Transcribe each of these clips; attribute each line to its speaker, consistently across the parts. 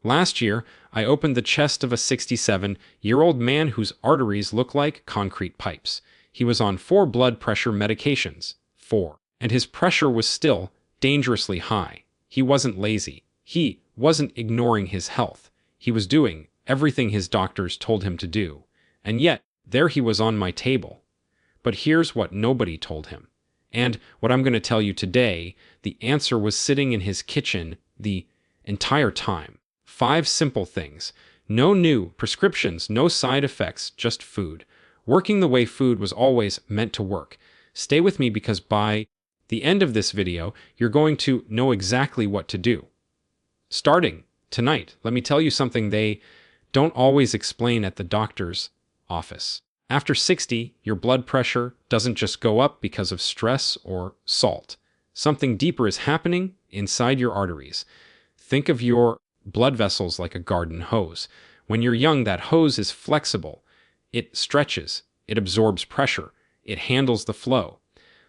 Speaker 1: Last year, I opened the chest of a 67-year-old man whose arteries look like concrete pipes. He was on 4 blood pressure medications, 4, and his pressure was still dangerously high. He wasn't lazy. He wasn't ignoring his health. He was doing everything his doctors told him to do. And yet, there he was on my table. But here's what nobody told him. And what I'm going to tell you today, the answer was sitting in his kitchen the entire time. 5 simple things. No new prescriptions, no side effects, just food. Working the way food was always meant to work. Stay with me because by the end of this video, you're going to know exactly what to do. Starting tonight, let me tell you something they don't always explain at the doctor's office. After 60, your blood pressure doesn't just go up because of stress or salt. Something deeper is happening inside your arteries. Think of your blood vessels like a garden hose. When you're young, that hose is flexible. It stretches, it absorbs pressure, it handles the flow.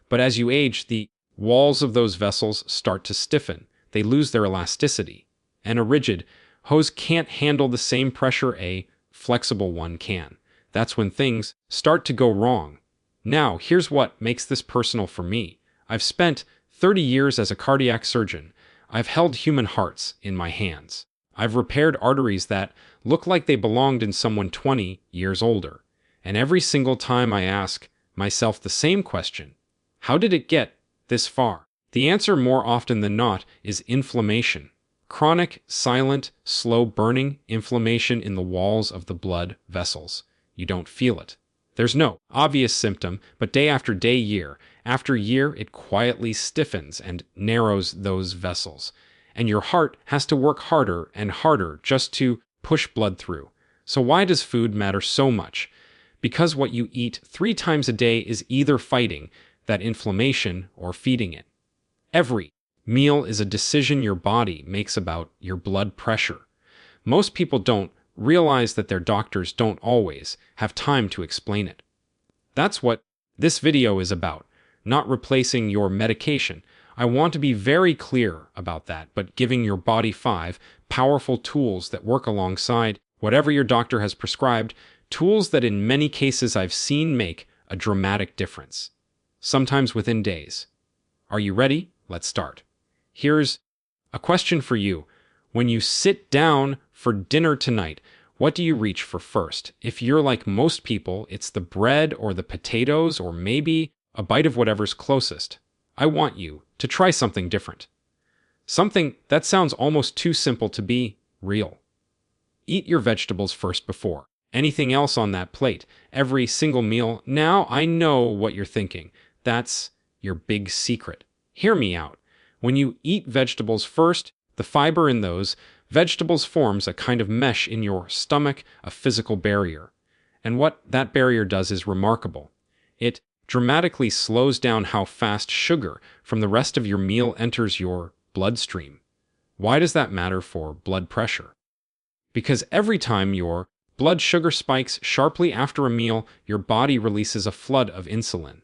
Speaker 1: But as you age, the walls of those vessels start to stiffen. They lose their elasticity. And a rigid hose can't handle the same pressure a flexible one can. That's when things start to go wrong. Now, here's what makes this personal for me. I've spent 30 years as a cardiac surgeon. I've held human hearts in my hands. I've repaired arteries that look like they belonged in someone 20 years older. And every single time I ask myself the same question, how did it get this far? The answer more often than not is inflammation. Chronic, silent, slow-burning inflammation in the walls of the blood vessels. You don't feel it. There's no obvious symptom, but day after day, year after year, it quietly stiffens and narrows those vessels. And your heart has to work harder and harder just to push blood through. So why does food matter so much? Because what you eat 3 times a day is either fighting that inflammation or feeding it. Every meal is a decision your body makes about your blood pressure. Most people don't realize that their doctors don't always have time to explain it. That's what this video is about, not replacing your medication. I want to be very clear about that, but giving your body 5 powerful tools that work alongside whatever your doctor has prescribed, tools that in many cases I've seen make a dramatic difference, sometimes within days. Are you ready? Let's start. Here's a question for you. When you sit down for dinner tonight, what do you reach for first? If you're like most people, it's the bread or the potatoes or maybe a bite of whatever's closest. I want you to try something different. Something that sounds almost too simple to be real. Eat your vegetables first before anything else on that plate, every single meal. Now I know what you're thinking. That's your big secret. Hear me out. When you eat vegetables first, the fiber in those vegetables forms a kind of mesh in your stomach, a physical barrier. And what that barrier does is remarkable. It dramatically slows down how fast sugar from the rest of your meal enters your bloodstream. Why does that matter for blood pressure? Because every time your blood sugar spikes sharply after a meal, your body releases a flood of insulin.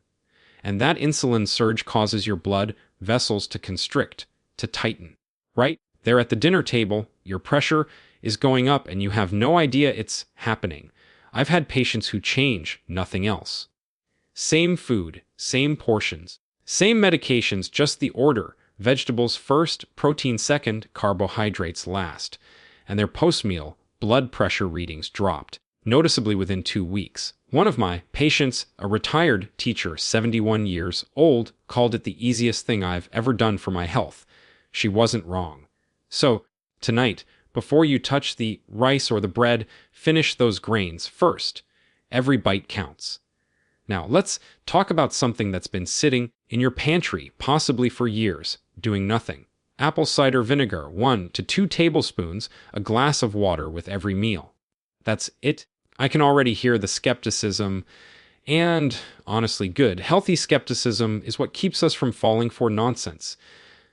Speaker 1: And that insulin surge causes your blood vessels to constrict, to tighten. Right there at the dinner table, your pressure is going up and you have no idea it's happening. I've had patients who change nothing else. Same food, same portions, same medications, just the order. Vegetables first, protein second, carbohydrates last. And their post-meal blood pressure readings dropped noticeably within 2 weeks. One of my patients, a retired teacher, 71 years old, called it the easiest thing I've ever done for my health. She wasn't wrong. So, tonight, before you touch the rice or the bread, finish those grains first. Every bite counts. Now, let's talk about something that's been sitting in your pantry, possibly for years, doing nothing. Apple cider vinegar, 1 to 2 tablespoons, a glass of water with every meal. That's it. I can already hear the skepticism, and honestly, good, healthy skepticism is what keeps us from falling for nonsense.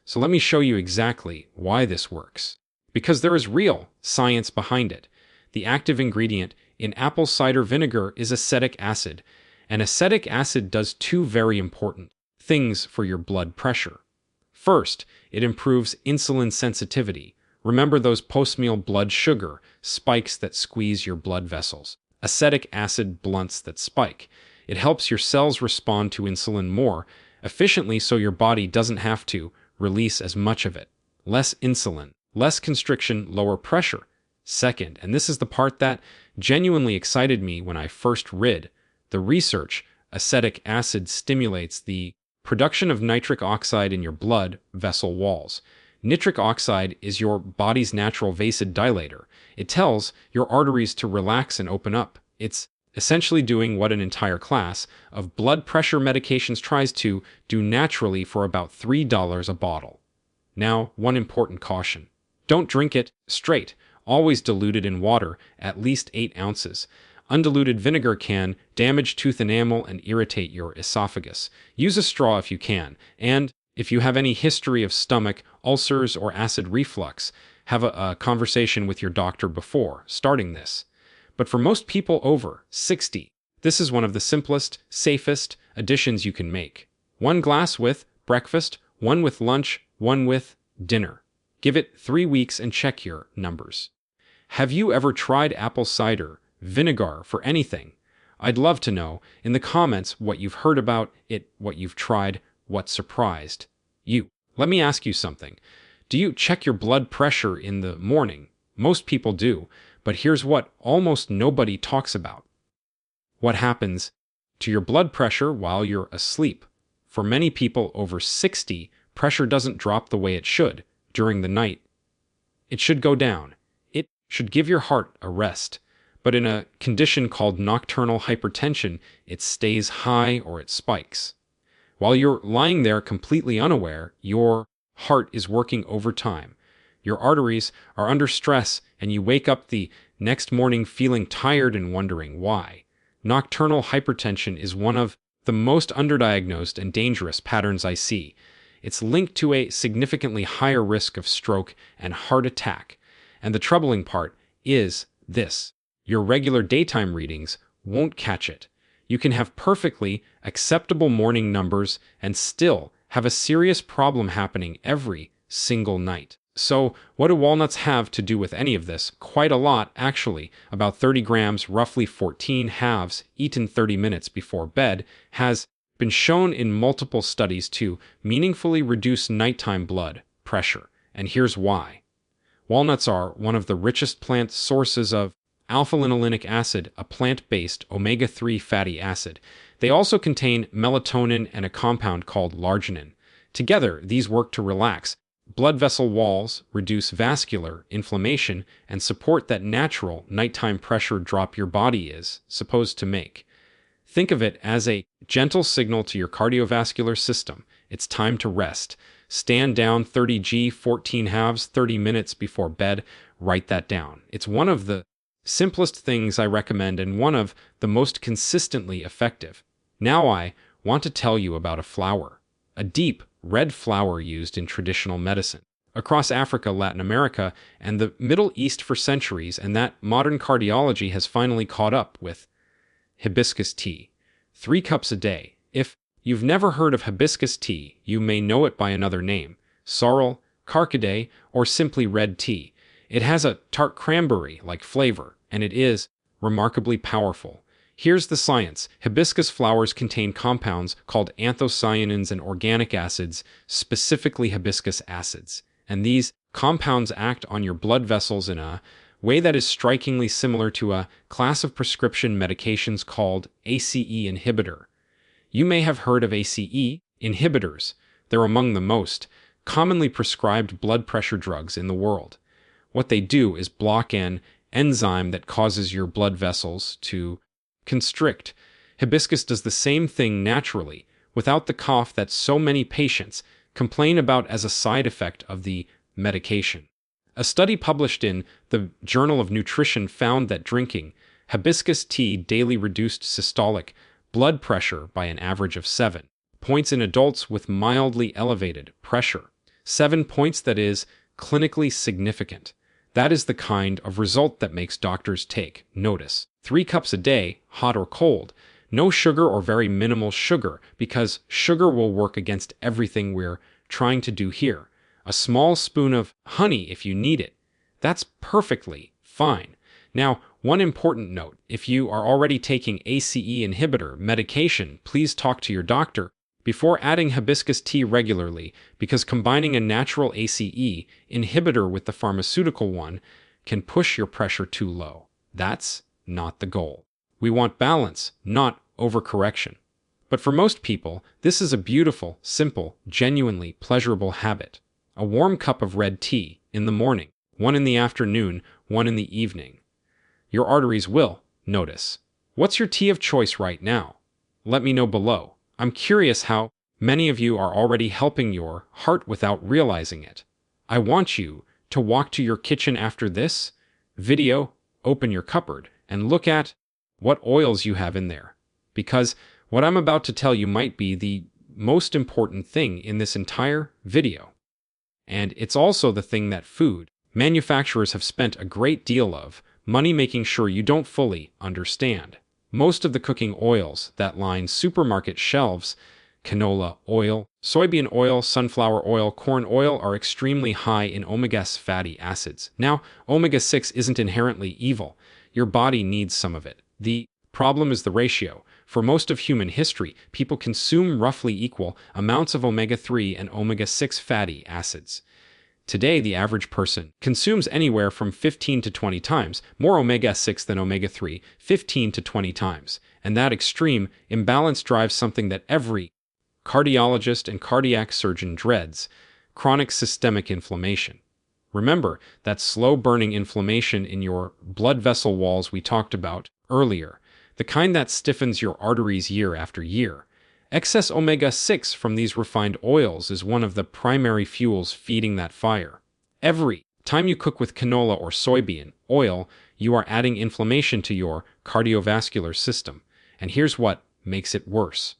Speaker 1: So let me show you exactly why this works. Because there is real science behind it. The active ingredient in apple cider vinegar is acetic acid, and acetic acid does 2 very important things for your blood pressure. First, it improves insulin sensitivity. Remember those post-meal blood sugar spikes that squeeze your blood vessels. Acetic acid blunts that spike. It helps your cells respond to insulin more efficiently so your body doesn't have to release as much of it. Less insulin, less constriction, lower pressure. Second, and this is the part that genuinely excited me when I first read the research, acetic acid stimulates the production of nitric oxide in your blood vessel walls. Nitric oxide is your body's natural vasodilator. It tells your arteries to relax and open up. It's essentially doing what an entire class of blood pressure medications tries to do naturally for about $3 a bottle. Now, one important caution. Don't drink it straight. Always diluted in water, at least 8 ounces. Undiluted vinegar can damage tooth enamel and irritate your esophagus. Use a straw if you can, and if you have any history of stomach ulcers or acid reflux, have a conversation with your doctor before starting this. But for most people over 60, this is one of the simplest, safest additions you can make. 1 glass with breakfast, 1 with lunch, 1 with dinner. Give it 3 weeks and check your numbers. Have you ever tried apple cider vinegar for anything? I'd love to know in the comments what you've heard about it, what you've tried, what surprised you. Let me ask you something. Do you check your blood pressure in the morning? Most people do, but here's what almost nobody talks about. What happens to your blood pressure while you're asleep? For many people over 60, pressure doesn't drop the way it should during the night. It should go down. It should give your heart a rest. But in a condition called nocturnal hypertension, it stays high or it spikes. While you're lying there completely unaware, your heart is working overtime. Your arteries are under stress, and you wake up the next morning feeling tired and wondering why. Nocturnal hypertension is one of the most underdiagnosed and dangerous patterns I see. It's linked to a significantly higher risk of stroke and heart attack. And the troubling part is this. Your regular daytime readings won't catch it. You can have perfectly acceptable morning numbers and still have a serious problem happening every single night. So, what do walnuts have to do with any of this? Quite a lot, actually. About 30 grams, roughly 14 halves, eaten 30 minutes before bed, has been shown in multiple studies to meaningfully reduce nighttime blood pressure. And here's why. Walnuts are one of the richest plant sources of alpha-linolenic acid, a plant-based omega-3 fatty acid. They also contain melatonin and a compound called larginin. Together, these work to relax blood vessel walls, reduce vascular inflammation, and support that natural nighttime pressure drop your body is supposed to make. Think of it as a gentle signal to your cardiovascular system. It's time to rest. Stand down 30 14 halves, 30 minutes before bed. Write that down. It's one of the simplest things I recommend and one of the most consistently effective. Now I want to tell you about a flower, a deep red flower used in traditional medicine across Africa, Latin America, and the Middle East for centuries, and that modern cardiology has finally caught up with. Hibiscus tea. 3 cups a day. If you've never heard of hibiscus tea, you may know it by another name, sorrel, carcaday, or simply red tea. It has a tart cranberry-like flavor, and it is remarkably powerful. Here's the science. Hibiscus flowers contain compounds called anthocyanins and organic acids, specifically hibiscus acids. And these compounds act on your blood vessels in a way that is strikingly similar to a class of prescription medications called ACE inhibitor. You may have heard of ACE inhibitors. They're among the most commonly prescribed blood pressure drugs in the world. What they do is block an enzyme that causes your blood vessels to constrict. Hibiscus does the same thing naturally, without the cough that so many patients complain about as a side effect of the medication. A study published in the Journal of Nutrition found that drinking hibiscus tea daily reduced systolic blood pressure by an average of 7 points in adults with mildly elevated pressure. 7 points, that is clinically significant. That is the kind of result that makes doctors take notice. 3 cups a day, hot or cold. No sugar or very minimal sugar, because sugar will work against everything we're trying to do here. A small spoon of honey if you need it. That's perfectly fine. Now, one important note, if you are already taking ACE inhibitor medication, please talk to your doctor before adding hibiscus tea regularly, because combining a natural ACE inhibitor with the pharmaceutical one can push your pressure too low. That's not the goal. We want balance, not overcorrection. But for most people, this is a beautiful, simple, genuinely pleasurable habit. A warm cup of red tea in the morning, one in the afternoon, one in the evening. Your arteries will notice. What's your tea of choice right now? Let me know below. I'm curious how many of you are already helping your heart without realizing it. I want you to walk to your kitchen after this video, open your cupboard, and look at what oils you have in there. Because what I'm about to tell you might be the most important thing in this entire video. And it's also the thing that food manufacturers have spent a great deal of money making sure you don't fully understand. Most of the cooking oils that line supermarket shelves, canola oil, soybean oil, sunflower oil, corn oil, are extremely high in omega-6 fatty acids. Now, omega-6 isn't inherently evil. Your body needs some of it. The problem is the ratio. For most of human history, people consume roughly equal amounts of omega-3 and omega-6 fatty acids. Today, the average person consumes anywhere from 15 to 20 times more omega-6 than omega-3, 15 to 20 times. And that extreme imbalance drives something that every cardiologist and cardiac surgeon dreads: chronic systemic inflammation. Remember that slow-burning inflammation in your blood vessel walls we talked about earlier, the kind that stiffens your arteries year after year. Excess omega-6 from these refined oils is one of the primary fuels feeding that fire. Every time you cook with canola or soybean oil, you are adding inflammation to your cardiovascular system. And here's what makes it worse.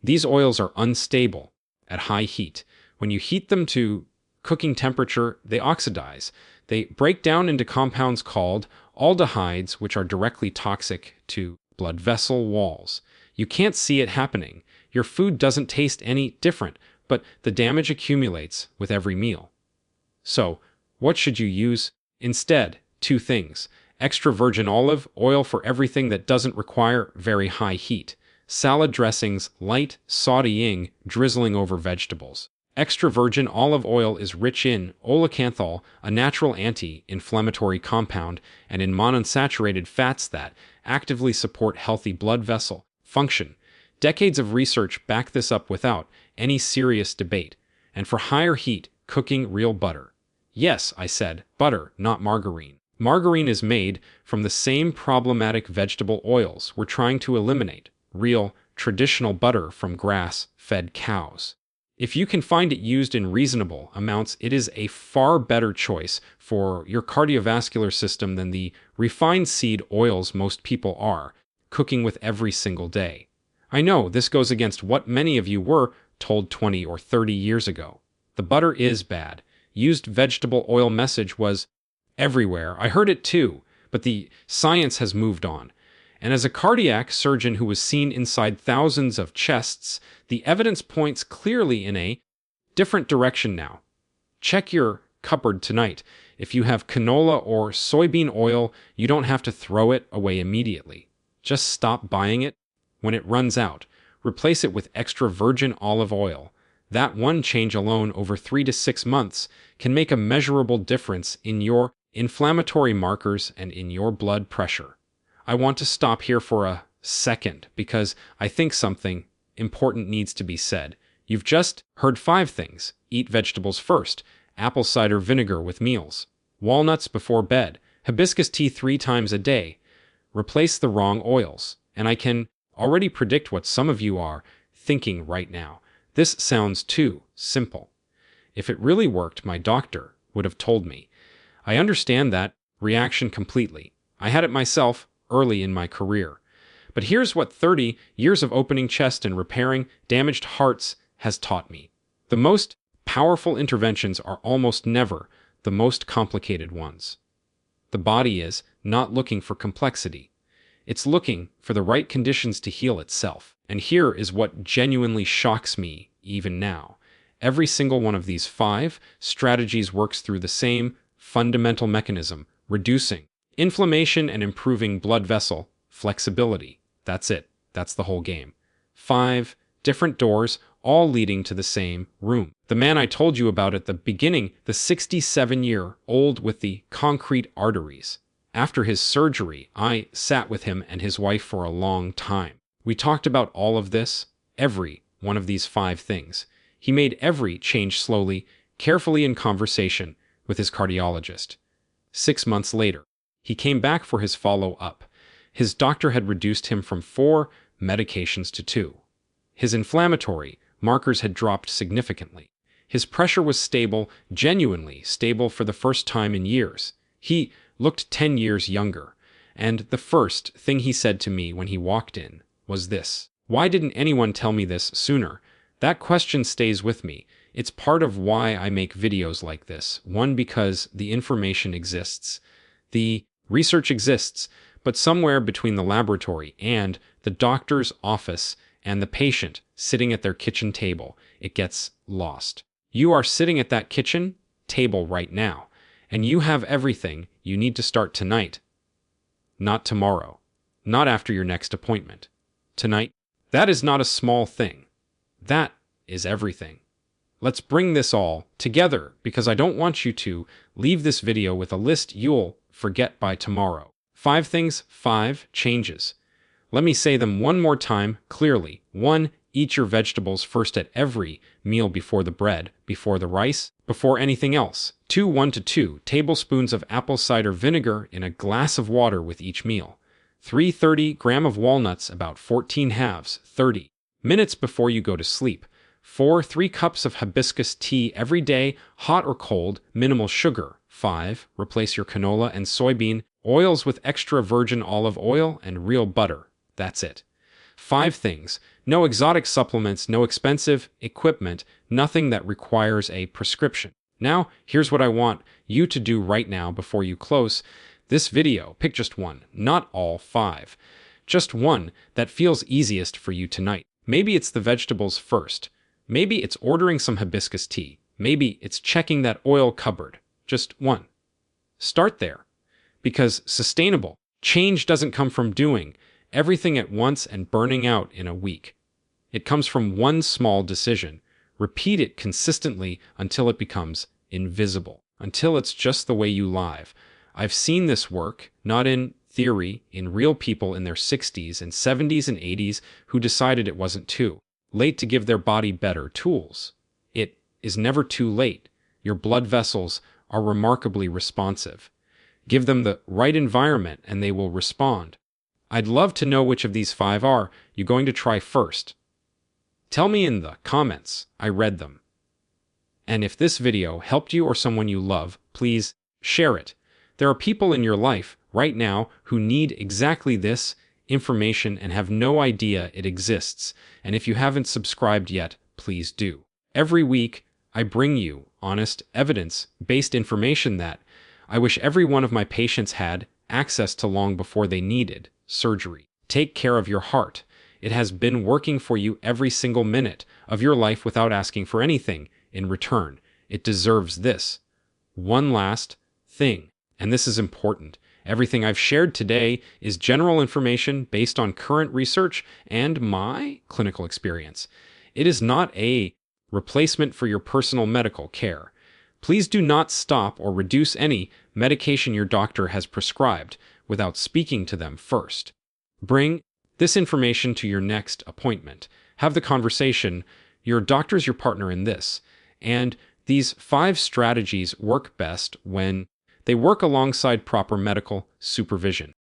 Speaker 1: These oils are unstable at high heat. When you heat them to cooking temperature, they oxidize. They break down into compounds called aldehydes, which are directly toxic to blood vessel walls. You can't see it happening. Your food doesn't taste any different, but the damage accumulates with every meal. So, what should you use instead? Two things: extra virgin olive oil for everything that doesn't require very high heat. Salad dressings, light sautéing, drizzling over vegetables. Extra virgin olive oil is rich in oleocanthal, a natural anti-inflammatory compound, and in monounsaturated fats that actively support healthy blood vessel function. Decades of research back this up without any serious debate. And for higher heat, cooking real butter. Yes, I said butter, not margarine. Margarine is made from the same problematic vegetable oils we're trying to eliminate: real, traditional butter from grass-fed cows. If you can find it used in reasonable amounts, it is a far better choice for your cardiovascular system than the refined seed oils most people are cooking with every single day. I know this goes against what many of you were told 20 or 30 years ago. The butter is bad. Used vegetable oil message was everywhere. I heard it too, but the science has moved on. And as a cardiac surgeon who was seen inside thousands of chests, the evidence points clearly in a different direction now. Check your cupboard tonight. If you have canola or soybean oil, you don't have to throw it away immediately. Just stop buying it when it runs out. Replace it with extra virgin olive oil. That one change alone over 3 to 6 months can make a measurable difference in your inflammatory markers and in your blood pressure. I want to stop here for a second because I think something important needs to be said. You've just heard 5 things. Eat vegetables first. Apple cider vinegar with meals. Walnuts before bed. Hibiscus tea 3 times a day. Replace the wrong oils. And I can already predict what some of you are thinking right now. This sounds too simple. If it really worked, my doctor would have told me. I understand that reaction completely. I had it myself early in my career. But here's what 30 years of opening chest and repairing damaged hearts has taught me. The most powerful interventions are almost never the most complicated ones. The body is not looking for complexity. It's looking for the right conditions to heal itself. And here is what genuinely shocks me even now. Every single one of these 5 strategies works through the same fundamental mechanism, reducing inflammation and improving blood vessel flexibility. That's it. That's the whole game. 5 different doors, all leading to the same room. The man I told you about at the beginning, the 67-year-old with the concrete arteries. After his surgery, I sat with him and his wife for a long time. We talked about all of this, every one of these 5 things. He made every change slowly, carefully in conversation with his cardiologist. 6 months later, he came back for his follow-up. His doctor had reduced him from 4 medications to 2. His inflammatory markers had dropped significantly. His pressure was stable, genuinely stable for the first time in years. He looked 10 years younger, and the first thing he said to me when he walked in was this: "Why didn't anyone tell me this sooner?" That question stays with me. It's part of why I make videos like this. 1, because the information exists. The research exists, but somewhere between the laboratory and the doctor's office and the patient sitting at their kitchen table, it gets lost. You are sitting at that kitchen table right now, and you have everything you need to start tonight. Not tomorrow. Not after your next appointment. Tonight. That is not a small thing. That is everything. Let's bring this all together, because I don't want you to leave this video with a list you'll forget by tomorrow. 5 things, 5 changes. Let me say them one more time clearly. 1. Eat your vegetables first at every meal, before the bread, before the rice, before anything else. 2. 1 to 2 tablespoons of apple cider vinegar in a glass of water with each meal. 3. 30 grams of walnuts, about 14 halves, 30 minutes before you go to sleep. 4. 3 cups of hibiscus tea every day, hot or cold, minimal sugar. 5. Replace your canola and soybean oils with extra virgin olive oil and real butter. That's it. 5 things. No exotic supplements, no expensive equipment, nothing that requires a prescription. Now, here's what I want you to do right now before you close this video. Pick just one, not all 5. Just one that feels easiest for you tonight. Maybe it's the vegetables first. Maybe it's ordering some hibiscus tea. Maybe it's checking that oil cupboard. Just one. Start there. Because sustainable change doesn't come from doing everything at once and burning out in a week. It comes from one small decision. Repeat it consistently until it becomes invisible, until it's just the way you live. I've seen this work, not in theory, in real people in their 60s and 70s and 80s who decided it wasn't too late to give their body better tools. It is never too late. Your blood vessels are remarkably responsive. Give them the right environment and they will respond. I'd love to know which of these 5 are you going to try first. Tell me in the comments. I read them. And if this video helped you or someone you love, please share it. There are people in your life right now who need exactly this information and have no idea it exists. And if you haven't subscribed yet, please do. Every week, I bring you honest, evidence-based information that I wish every one of my patients had access to long before they needed surgery. Take care of your heart. It has been working for you every single minute of your life without asking for anything in return. It deserves this. One last thing, and this is important. Everything I've shared today is general information based on current research and my clinical experience. It is not a replacement for your personal medical care. Please do not stop or reduce any medication your doctor has prescribed without speaking to them first. Bring this information to your next appointment. Have the conversation. Your doctor's your partner in this. And these 5 strategies work best when they work alongside proper medical supervision.